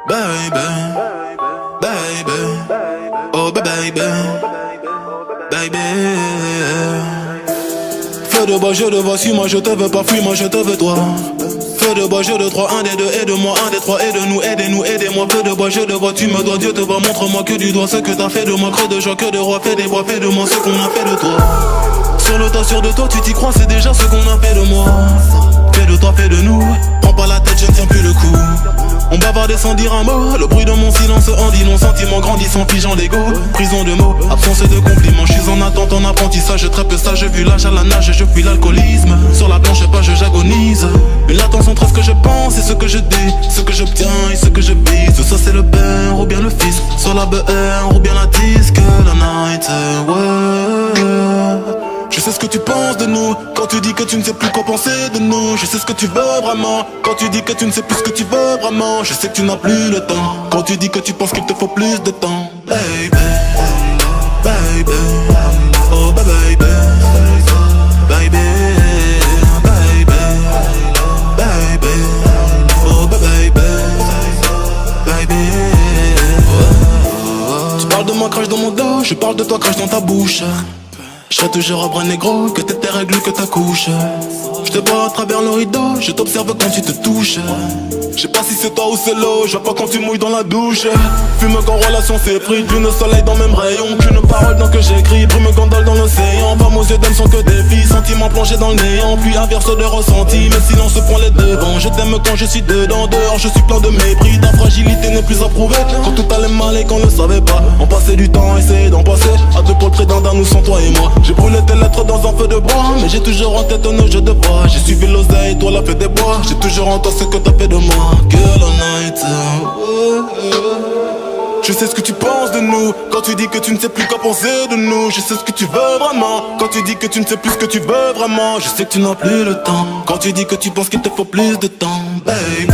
Baby, baby, oh baby, baby. Feu de bois, je te vois, suis-moi, je te veux pas, fuis-moi, je te veux toi. Feu de bois, je de trois, un des deux, aide-moi, un des trois, aide-nous, aidez-nous, aidez-moi. Feu de bois, je te vois, tu me dois, Dieu te voit, montre-moi que du doigt ce que t'as fait de moi, creux de joie, que de roi, fais des bois, fais de moi ce qu'on a fait de toi. Sur le tas, sûr de toi, tu t'y crois, c'est déjà ce qu'on a fait de moi. Fais de toi, fais de nous, prends pas la tête, je ne tiens plus le coup. On bavardait sans dire un mot, le bruit de mon silence en dit non, sentiment grandissant, figeant l'ego. Prison de mots, absence de compliments, je suis en attente, en apprentissage, je trappe ça, je vu l'âge à la nage, je fuis l'alcoolisme. Sur la blanche page, j'agonise. Une latence entre ce que je pense et ce que je dis, ce que j'obtiens et ce que je vise. Ça c'est le père ou bien le fils, sur la BR ou bien la disque, la night, ouais. Je sais ce que tu penses de nous, quand tu dis que tu ne sais plus quoi penser de nous. Je sais ce que tu veux vraiment, quand tu dis que tu ne sais plus ce que tu veux vraiment. Je sais que tu n'as plus le temps, quand tu dis que tu penses qu'il te faut plus de temps. Baby, baby, oh baby, baby, baby, baby, oh baby, baby. Tu parles de moi, crache dans mon dos, je parle de toi, crache dans ta bouche. Je serai toujours un bras négro, que t'es tes règles, que ta couche. Je te vois à travers le rideau, je t'observe quand tu te touches. Je sais pas si c'est toi ou c'est l'eau, je vois pas quand tu mouilles dans la douche. Fume quand relation s'est pris, lune soleil dans même rayon. Qu'une parole dans que j'écris, brume gondole dans l'océan. Femmes aux yeux d'âme sont que des filles, sentiments plongés dans le néant. Puis inverse de ressenti, mais silence prend les devants. Je t'aime quand je suis dedans, dehors je suis plein de mépris. Ta fragilité n'est plus approuvée, quand tout allait mal et qu'on ne savait pas. On passait du temps, essayer d'en passer, à deux pour le prédent d'un nous sans toi et moi. J'ai brûlé tes lettres dans un feu de bois, mais j'ai toujours en tête nos jeux de bois. J'ai suivi l'oseille, toi la fée des bois. J'ai toujours en toi ce que t'as fait de moi. Girl all night, je sais ce que tu penses de nous, quand tu dis que tu ne sais plus quoi penser de nous. Je sais ce que tu veux vraiment, quand tu dis que tu ne sais plus ce que tu veux vraiment. Je sais que tu n'as plus le temps, quand tu dis que tu penses qu'il te faut plus de temps. Baby,